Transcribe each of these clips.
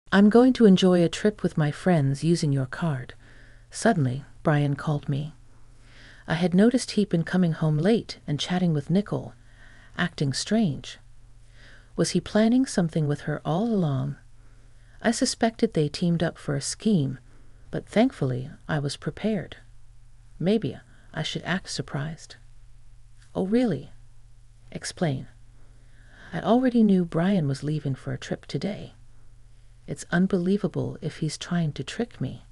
I'm going to enjoy a trip with my friends using your card. Suddenly, Brian called me. I had noticed he'd been coming home late and chatting with Nicole, acting strange. Was he planning something with her all along? I suspected they teamed up for a scheme, but thankfully I was prepared. Maybe I should act surprised. Oh, really? Explain. I already knew Brian was leaving for a trip today. It's unbelievable if he's trying to trick me.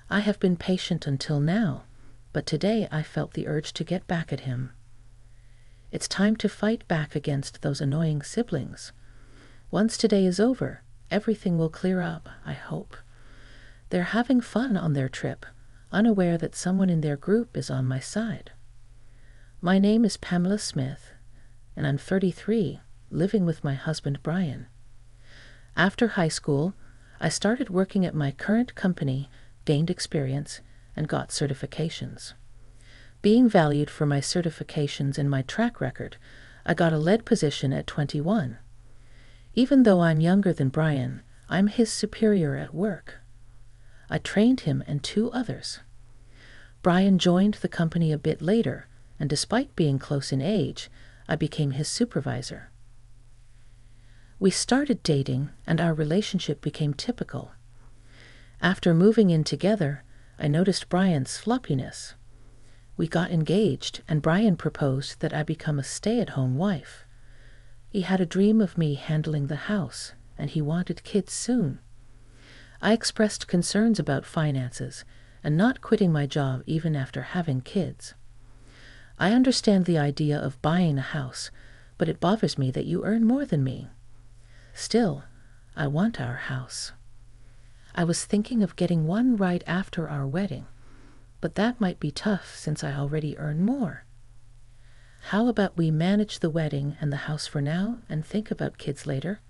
I have been patient until now, but today I felt the urge to get back at him. It's time to fight back against those annoying siblings. Once today is over, everything will clear up, I hope. They're having fun on their trip, unaware that someone in their group is on my side. My name is Pamela Smith, and I'm 33, living with my husband Brian. After high school, I started working at my current company, gained experience, and got certifications. Being valued for my certifications and my track record, I got a lead position at 21. Even though I'm younger than Brian, I'm his superior at work. I trained him and 2 others. Brian joined the company a bit later, and despite being close in age, I became his supervisor. We started dating, and our relationship became typical. After moving in together, I noticed Brian's sloppiness. We got engaged, and Brian proposed that I become a stay-at-home wife. He had a dream of me handling the house, and he wanted kids soon. I expressed concerns about finances and not quitting my job even after having kids. I understand the idea of buying a house, but it bothers me that you earn more than me. Still, I want our house. I was thinking of getting one right after our wedding, but that might be tough since I already earn more. How about we manage the wedding and the house for now and think about kids later?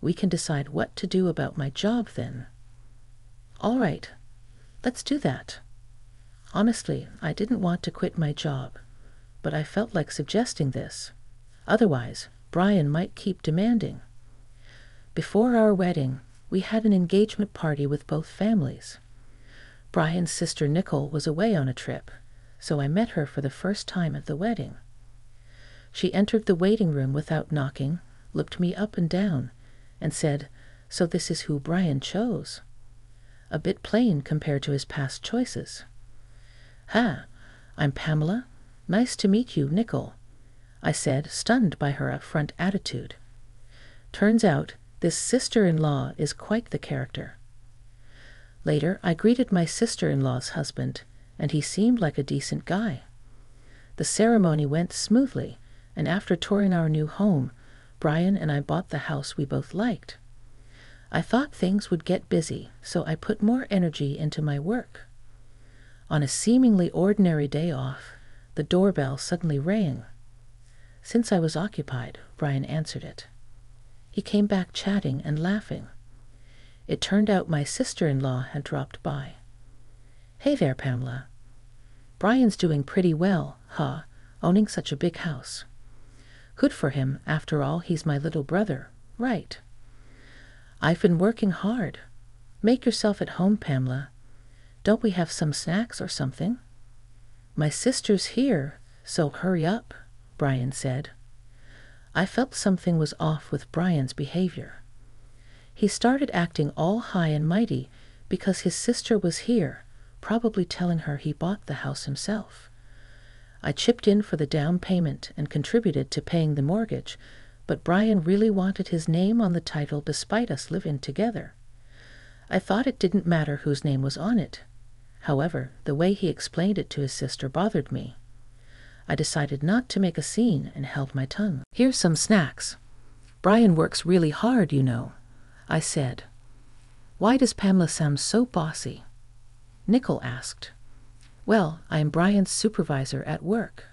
We can decide what to do about my job then. All right, let's do that. Honestly, I didn't want to quit my job, but I felt like suggesting this. Otherwise, Brian might keep demanding. Before our wedding, we had an engagement party with both families. Brian's sister Nicole was away on a trip, so I met her for the first time at the wedding. She entered the waiting room without knocking, looked me up and down, and said, "So this is who Brian chose?" A bit plain compared to his past choices. "Ha, I'm Pamela. Nice to meet you, Nicole," I said, stunned by her upfront attitude. Turns out, this sister-in-law is quite the character. Later, I greeted my sister-in-law's husband, and he seemed like a decent guy. The ceremony went smoothly, and after touring our new home, Brian and I bought the house we both liked. I thought things would get busy, so I put more energy into my work. On a seemingly ordinary day off, the doorbell suddenly rang. Since I was occupied, Brian answered it. He came back chatting and laughing. It turned out my sister-in-law had dropped by. "Hey there, Pamela. Brian's doing pretty well, huh, owning such a big house. Good for him, after all, he's my little brother, right? I've been working hard. Make yourself at home, Pamela. Don't we have some snacks or something?" "My sister's here, so hurry up," Brian said. I felt something was off with Brian's behavior. He started acting all high and mighty because his sister was here, probably telling her he bought the house himself. I chipped in for the down payment and contributed to paying the mortgage, but Brian really wanted his name on the title despite us living together. I thought it didn't matter whose name was on it. However, the way he explained it to his sister bothered me. I decided not to make a scene and held my tongue. "Here's some snacks. Brian works really hard, you know," I said. "Why does Pamela sound so bossy?" Nicole asked. "Well, I am Brian's supervisor at work."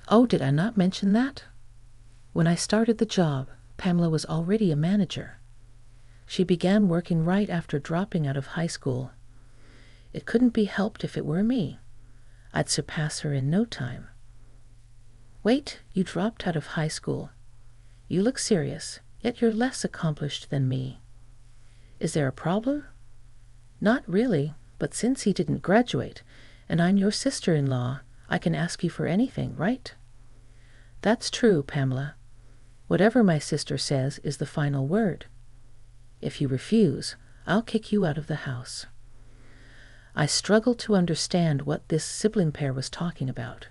"Oh, did I not mention that?" When I started the job, Pamela was already a manager. She began working right after dropping out of high school. It couldn't be helped if it were me. I'd surpass her in no time. "Wait, you dropped out of high school. You look serious, yet you're less accomplished than me." Is there a problem? Not really, but since he didn't graduate, and I'm your sister-in-law, I can ask you for anything, right? That's true, Pamela. Whatever my sister says is the final word. If you refuse, I'll kick you out of the house. I struggled to understand what this sibling pair was talking about.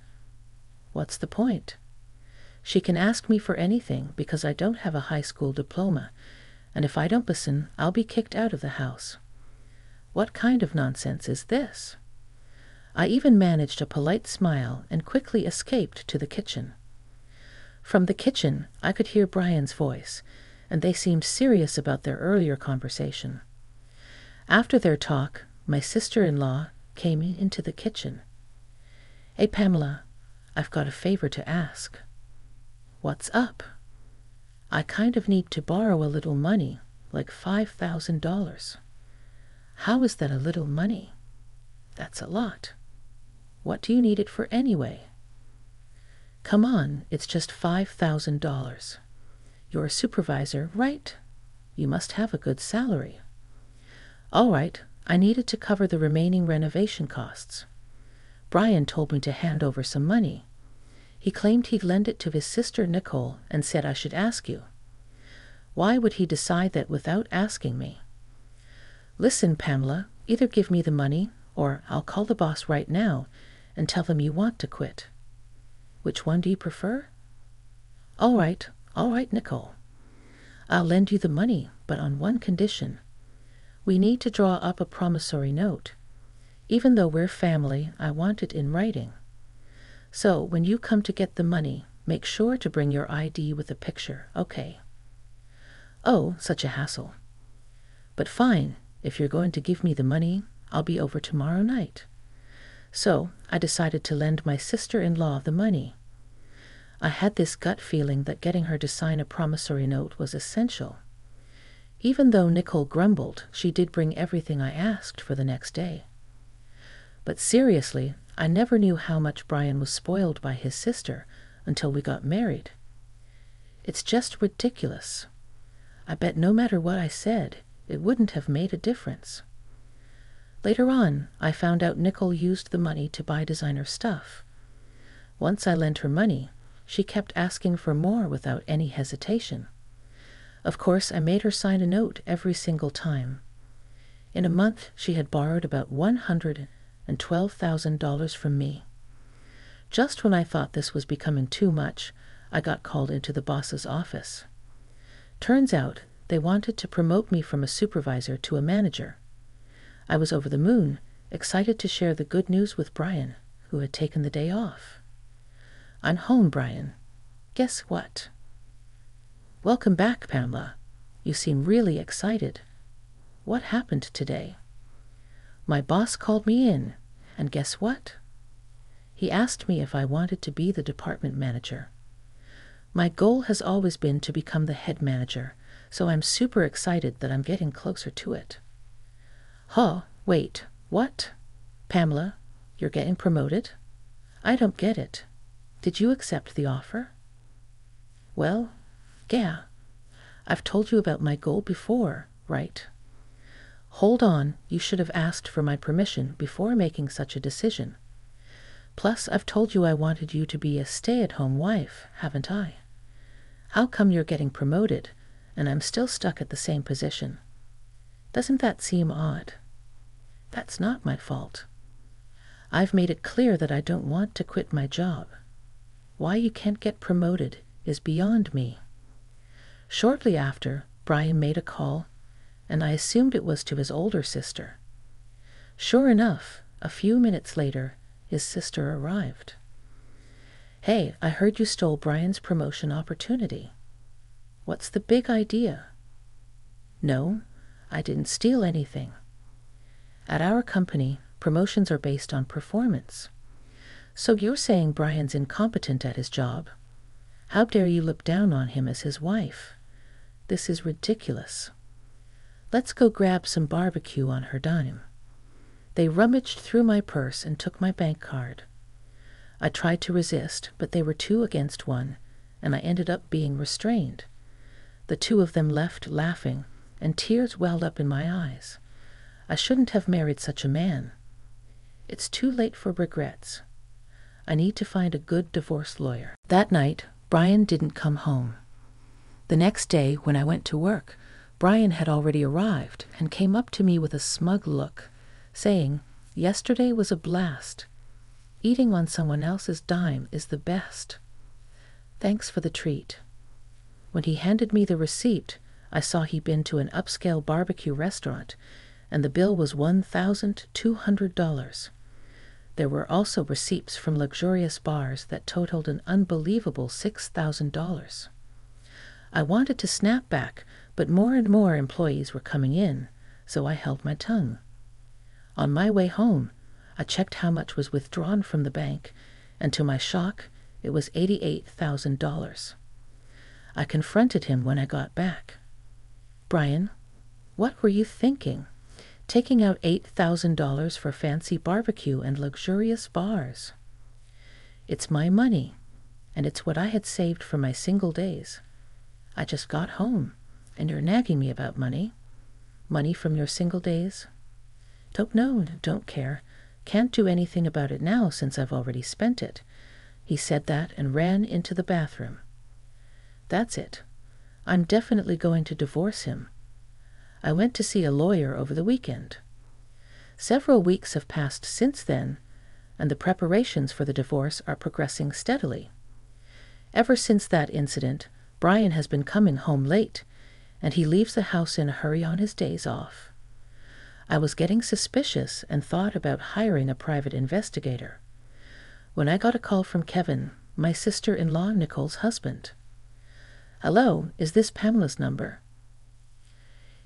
What's the point? She can ask me for anything because I don't have a high school diploma, and if I don't listen, I'll be kicked out of the house. What kind of nonsense is this? I even managed a polite smile and quickly escaped to the kitchen. From the kitchen, I could hear Brian's voice, and they seemed serious about their earlier conversation. After their talk, my sister-in-law came into the kitchen. Hey, Pamela, I've got a favor to ask. What's up? I kind of need to borrow a little money, like $5,000. How is that a little money? That's a lot. What do you need it for anyway? Come on, it's just $5,000. You're a supervisor, right? You must have a good salary. All right, I needed to cover the remaining renovation costs. Brian told me to hand over some money. He claimed he'd lend it to his sister Nicole and said I should ask you. Why would he decide that without asking me? Listen, Pamela, either give me the money or I'll call the boss right now and tell him you want to quit. Which one do you prefer? All right, Nicole. I'll lend you the money, but on one condition. We need to draw up a promissory note. Even though we're family, I want it in writing. So when you come to get the money, make sure to bring your ID with a picture, okay? Oh, such a hassle. But fine, if you're going to give me the money, I'll be over tomorrow night. So I decided to lend my sister-in-law the money. I had this gut feeling that getting her to sign a promissory note was essential. Even though Nicole grumbled, she did bring everything I asked for the next day. But seriously, I never knew how much Brian was spoiled by his sister until we got married. It's just ridiculous. I bet no matter what I said, it wouldn't have made a difference. Later on, I found out Nicole used the money to buy designer stuff. Once I lent her money, she kept asking for more without any hesitation. Of course, I made her sign a note every single time. In a month, she had borrowed about $112,000 from me. Just when I thought this was becoming too much, I got called into the boss's office. Turns out, they wanted to promote me from a supervisor to a manager. I was over the moon, excited to share the good news with Brian, who had taken the day off. I'm home, Brian. Guess what? Welcome back, Pamela. You seem really excited. What happened today? My boss called me in, and guess what? He asked me if I wanted to be the department manager. My goal has always been to become the head manager, so I'm super excited that I'm getting closer to it. Huh, wait, what? Pamela, you're getting promoted? I don't get it. Did you accept the offer? Well, yeah. I've told you about my goal before, right? Hold on, you should have asked for my permission before making such a decision. Plus, I've told you I wanted you to be a stay-at-home wife, haven't I? How come you're getting promoted, and I'm still stuck at the same position? Doesn't that seem odd? That's not my fault. I've made it clear that I don't want to quit my job. Why you can't get promoted is beyond me. Shortly after, Brian made a call, and I assumed it was to his older sister. Sure enough, a few minutes later, his sister arrived. Hey, I heard you stole Brian's promotion opportunity. What's the big idea? No, I didn't steal anything. At our company, promotions are based on performance. So you're saying Brian's incompetent at his job? How dare you look down on him as his wife? This is ridiculous. Let's go grab some barbecue on her dime. They rummaged through my purse and took my bank card. I tried to resist, but they were 2 against 1, and I ended up being restrained. The 2 of them left laughing, and tears welled up in my eyes. I shouldn't have married such a man. It's too late for regrets. I need to find a good divorce lawyer. That night, Brian didn't come home. The next day, when I went to work, Brian had already arrived and came up to me with a smug look, saying, "Yesterday was a blast. Eating on someone else's dime is the best. Thanks for the treat." When he handed me the receipt, I saw he'd been to an upscale barbecue restaurant, and the bill was $1,200. There were also receipts from luxurious bars that totaled an unbelievable $6,000. I wanted to snap back, but more and more employees were coming in, so I held my tongue. On my way home, I checked how much was withdrawn from the bank, and to my shock, it was $88,000. I confronted him when I got back. "Brian, what were you thinking? Taking out $8,000 for fancy barbecue and luxurious bars?" "It's my money, and it's what I had saved for my single days. I just got home, and you're nagging me about money. Money from your single days?" "Don't know, don't care. Can't do anything about it now since I've already spent it." He said that and ran into the bathroom. That's it. I'm definitely going to divorce him. I went to see a lawyer over the weekend. Several weeks have passed since then, and the preparations for the divorce are progressing steadily. Ever since that incident, Brian has been coming home late, and he leaves the house in a hurry on his days off. I was getting suspicious and thought about hiring a private investigator, when I got a call from Kevin, my sister-in-law Nicole's husband. "Hello, is this Pamela's number?"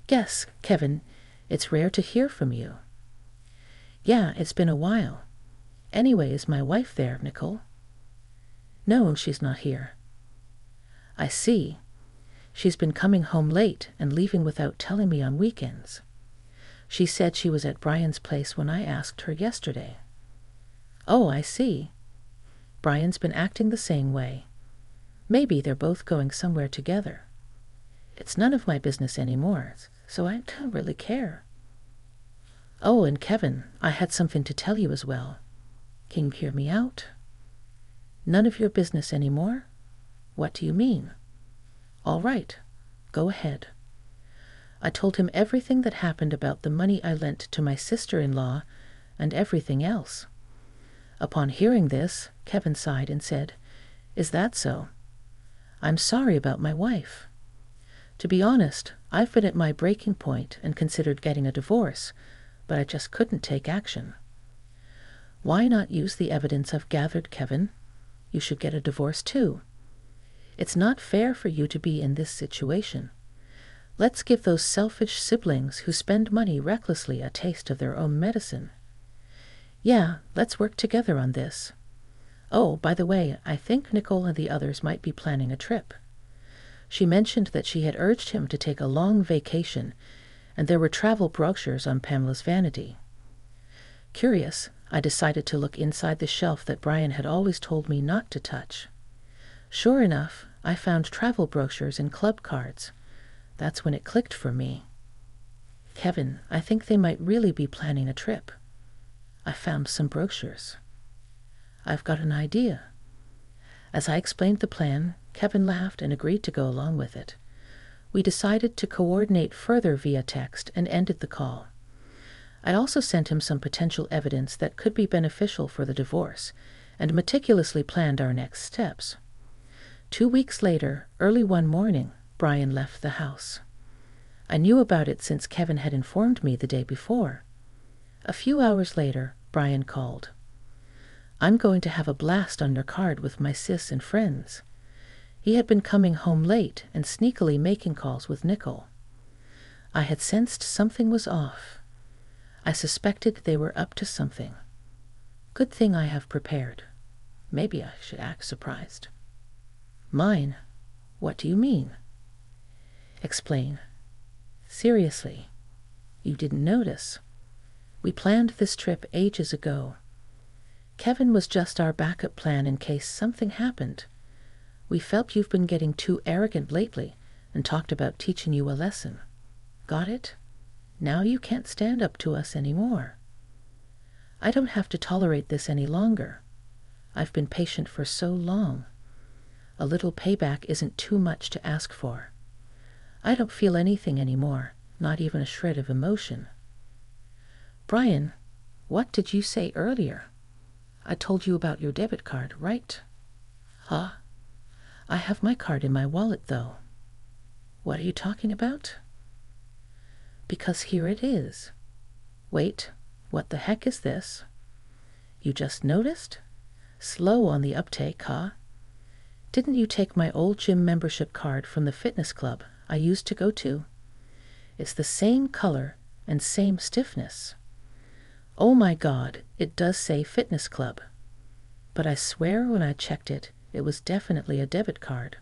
"Yes, Kevin, it's rare to hear from you." "Yeah, it's been a while. Anyway, is my wife there, Nicole?" "No, she's not here." "I see. She's been coming home late and leaving without telling me on weekends. She said she was at Brian's place when I asked her yesterday." "Oh, I see. Brian's been acting the same way. Maybe they're both going somewhere together. It's none of my business anymore, so I don't really care." "Oh, and Kevin, I had something to tell you as well. Can you hear me out?" "None of your business anymore? What do you mean?" "All right, go ahead." I told him everything that happened about the money I lent to my sister-in-law and everything else. Upon hearing this, Kevin sighed and said, "Is that so? I'm sorry about my wife. To be honest, I've been at my breaking point and considered getting a divorce, but I just couldn't take action." "Why not use the evidence I've gathered, Kevin? You should get a divorce too. It's not fair for you to be in this situation. Let's give those selfish siblings who spend money recklessly a taste of their own medicine. Yeah, let's work together on this. Oh, by the way, I think Nicole and the others might be planning a trip. She mentioned that she had urged him to take a long vacation, and there were travel brochures on Pamela's vanity. Curious, I decided to look inside the shelf that Brian had always told me not to touch. Sure enough, I found travel brochures and club cards. That's when it clicked for me. Kevin, I think they might really be planning a trip. I found some brochures. I've got an idea. As I explained the plan, Kevin laughed and agreed to go along with it. We decided to coordinate further via text and ended the call. I also sent him some potential evidence that could be beneficial for the divorce and meticulously planned our next steps. 2 weeks later, early one morning, Brian left the house. I knew about it since Kevin had informed me the day before. A few hours later, Brian called. "I'm going to have a blast on your card with my sis and friends." He had been coming home late and sneakily making calls with Nicole. I had sensed something was off. I suspected they were up to something. Good thing I have prepared. Maybe I should act surprised. "Mine? What do you mean?" "Explain. Seriously, you didn't notice. We planned this trip ages ago. Kevin was just our backup plan in case something happened. We felt you've been getting too arrogant lately and talked about teaching you a lesson. Got it? Now you can't stand up to us anymore. I don't have to tolerate this any longer. I've been patient for so long. A little payback isn't too much to ask for. I don't feel anything anymore, not even a shred of emotion. Brian, what did you say earlier? I told you about your debit card, right? Huh? I have my card in my wallet, though. What are you talking about? Because here it is. Wait, what the heck is this? You just noticed? Slow on the uptake, huh? Didn't you take my old gym membership card from the fitness club I used to go to? It's the same color and same stiffness. Oh my God, it does say fitness club. But I swear when I checked it, it was definitely a debit card.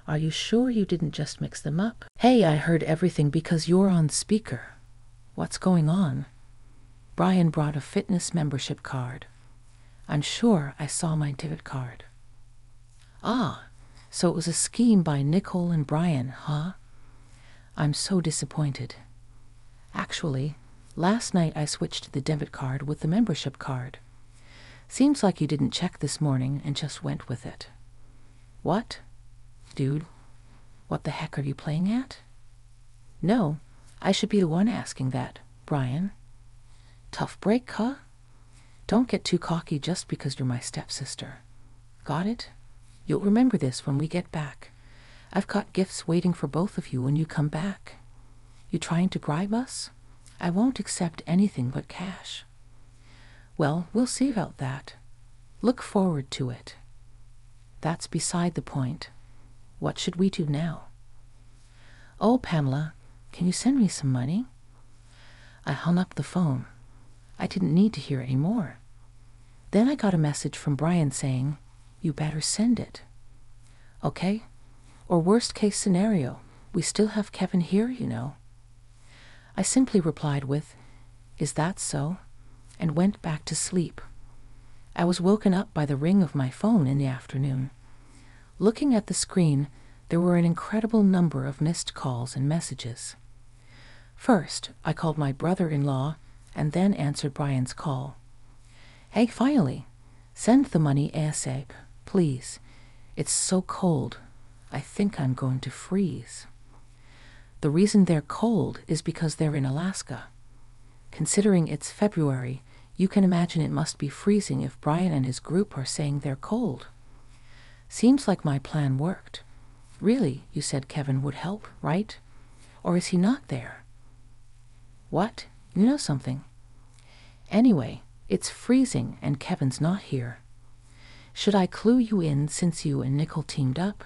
Are you sure you didn't just mix them up? Hey, I heard everything because you're on speaker. What's going on? Brian brought a fitness membership card. I'm sure I saw my debit card. Ah, so it was a scheme by Nicole and Brian, huh? I'm so disappointed. Actually, last night I switched the debit card with the membership card. Seems like you didn't check this morning and just went with it. What? Dude, what the heck are you playing at? No, I should be the one asking that, Brian. Tough break, huh? Don't get too cocky just because you're my stepsister. Got it? You'll remember this when we get back. I've got gifts waiting for both of you when you come back. You trying to bribe us? I won't accept anything but cash. Well, we'll see about that. Look forward to it. That's beside the point. What should we do now? Oh, Pamela, can you send me some money? I hung up the phone. I didn't need to hear any more. Then I got a message from Brian saying, you better send it. Okay? Or worst case scenario, we still have Kevin here, you know. I simply replied with, is that so? And went back to sleep. I was woken up by the ring of my phone in the afternoon. Looking at the screen, there were an incredible number of missed calls and messages. First, I called my brother-in-law and then answered Brian's call. Hey, finally, send the money ASAP, please. It's so cold. I think I'm going to freeze. The reason they're cold is because they're in Alaska. Considering it's February, you can imagine it must be freezing if Brian and his group are saying they're cold. Seems like my plan worked. Really, you said Kevin would help, right? Or is he not there? What? You know something? Anyway, it's freezing and Kevin's not here. Should I clue you in since you and Nicole teamed up?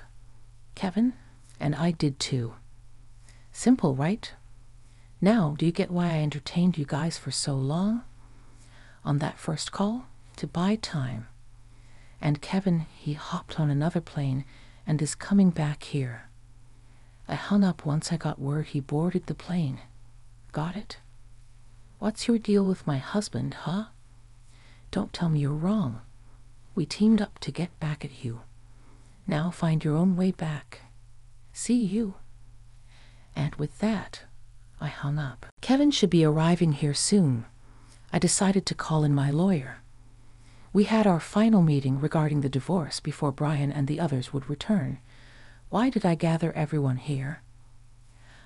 Kevin? And I did too. Simple, right? Now, do you get why I entertained you guys for so long? On that first call, to buy time. And Kevin, he hopped on another plane and is coming back here. I hung up once I got word he boarded the plane. Got it? What's your deal with my husband, huh? Don't tell me you're wrong. We teamed up to get back at you. Now find your own way back. See you. And with that, I hung up. Kevin should be arriving here soon. I decided to call in my lawyer. We had our final meeting regarding the divorce before Brian and the others would return. Why did I gather everyone here?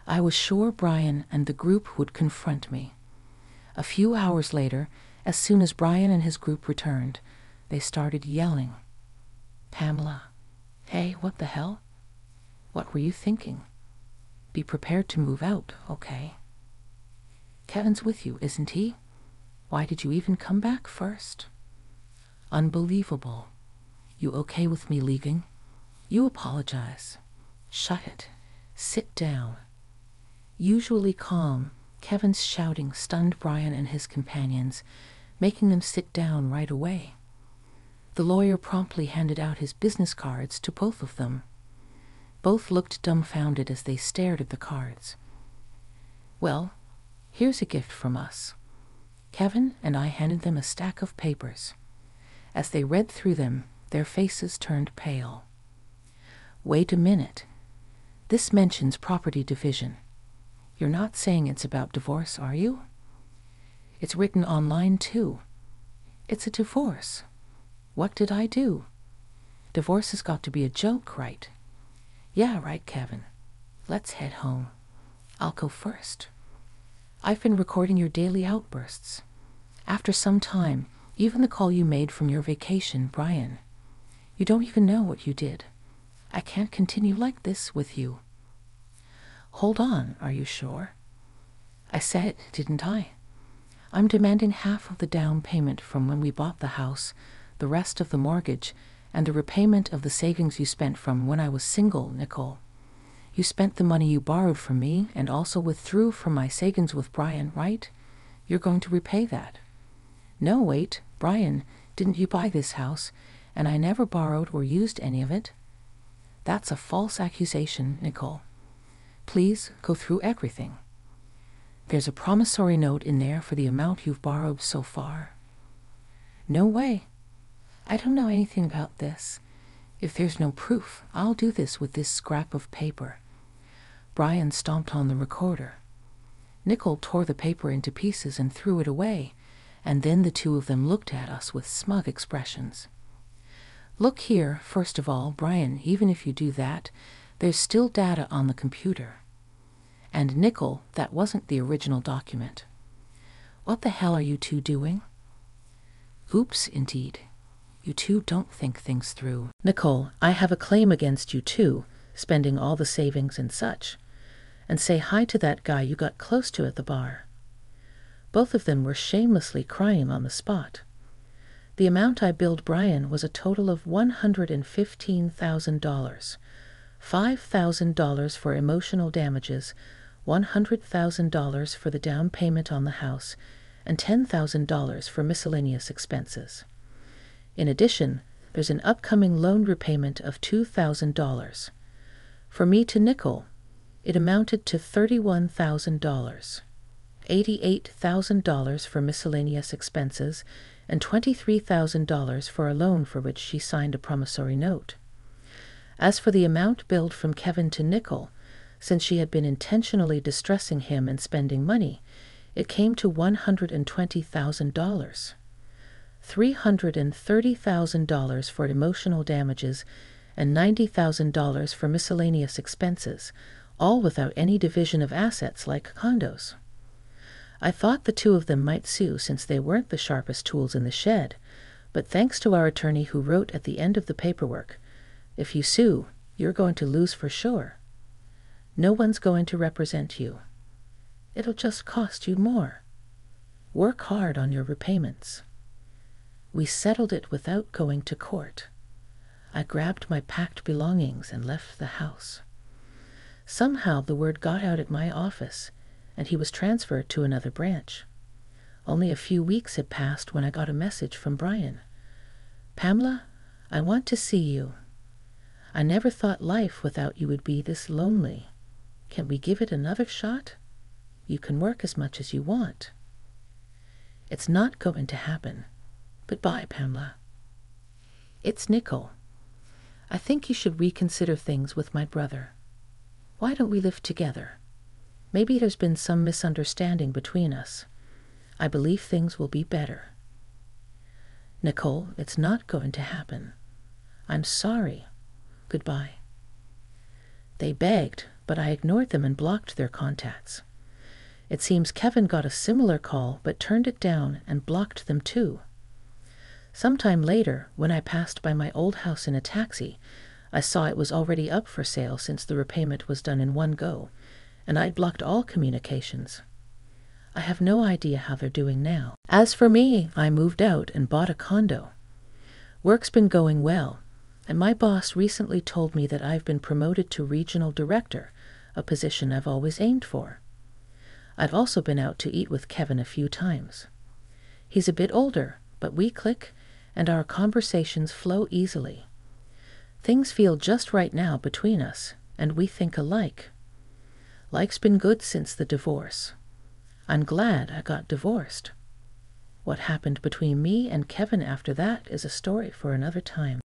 I was sure Brian and the group would confront me. A few hours later, as soon as Brian and his group returned, they started yelling. Pamela, hey, what the hell? What were you thinking? Be prepared to move out, okay? Kevin's with you, isn't he? Why did you even come back first? Unbelievable. You okay with me leaving? You apologize. Shut it. Sit down. Usually calm, Kevin's shouting stunned Brian and his companions, making them sit down right away. The lawyer promptly handed out his business cards to both of them. Both looked dumbfounded as they stared at the cards. Well, here's a gift from us. Kevin and I handed them a stack of papers. As they read through them, their faces turned pale. Wait a minute. This mentions property division. You're not saying it's about divorce, are you? It's written online, too. It's a divorce. What did I do? Divorce has got to be a joke, right? Yeah, right, Kevin. Let's head home. I'll go first. I've been recording your daily outbursts. After some time, even the call you made from your vacation, Brian. You don't even know what you did. I can't continue like this with you. Hold on, are you sure? I said it, didn't I? I'm demanding half of the down payment from when we bought the house, the rest of the mortgage, and the repayment of the savings you spent from when I was single, Nicole. You spent the money you borrowed from me and also withdrew from my savings with Brian, right? You're going to repay that. No, wait, Brian, didn't you buy this house? And I never borrowed or used any of it. That's a false accusation, Nicole. Please go through everything. There's a promissory note in there for the amount you've borrowed so far. No way. I don't know anything about this. If there's no proof, I'll do this with this scrap of paper. Brian stomped on the recorder. Nicole tore the paper into pieces and threw it away, and then the two of them looked at us with smug expressions. Look here, first of all, Brian, even if you do that, there's still data on the computer. And Nicole, that wasn't the original document. What the hell are you two doing? Oops, indeed. You two don't think things through. Nicole, I have a claim against you too, spending all the savings and such. And say hi to that guy you got close to at the bar. Both of them were shamelessly crying on the spot. The amount I billed Brian was a total of $115,000. $5,000 for emotional damages, $100,000 for the down payment on the house, and $10,000 for miscellaneous expenses. In addition, there's an upcoming loan repayment of $2,000. For me to Nicole, it amounted to $31,000. $88,000 for miscellaneous expenses, and $23,000 for a loan for which she signed a promissory note. As for the amount billed from Kevin to Nicole, since she had been intentionally distressing him and spending money, it came to $120,000. $330,000 for emotional damages and $90,000 for miscellaneous expenses, all without any division of assets like condos. I thought the two of them might sue since they weren't the sharpest tools in the shed, but thanks to our attorney who wrote at the end of the paperwork, if you sue, you're going to lose for sure. No one's going to represent you. It'll just cost you more. Work hard on your repayments. We settled it without going to court. I grabbed my packed belongings and left the house. Somehow the word got out at my office, and he was transferred to another branch. Only a few weeks had passed when I got a message from Brian. Pamela, I want to see you. I never thought life without you would be this lonely. Can we give it another shot? You can work as much as you want. It's not going to happen. Goodbye, Pamela. It's Nicole. I think you should reconsider things with my brother. Why don't we live together? Maybe there's been some misunderstanding between us. I believe things will be better. Nicole, it's not going to happen. I'm sorry. Goodbye. They begged, but I ignored them and blocked their contacts. It seems Kevin got a similar call but turned it down and blocked them too. Sometime later, when I passed by my old house in a taxi, I saw it was already up for sale since the repayment was done in one go, and I'd blocked all communications. I have no idea how they're doing now. As for me, I moved out and bought a condo. Work's been going well, and my boss recently told me that I've been promoted to regional director, a position I've always aimed for. I've also been out to eat with Kevin a few times. He's a bit older, but we click, and our conversations flow easily. Things feel just right now between us, and we think alike. Life's been good since the divorce. I'm glad I got divorced. What happened between me and Kevin after that is a story for another time.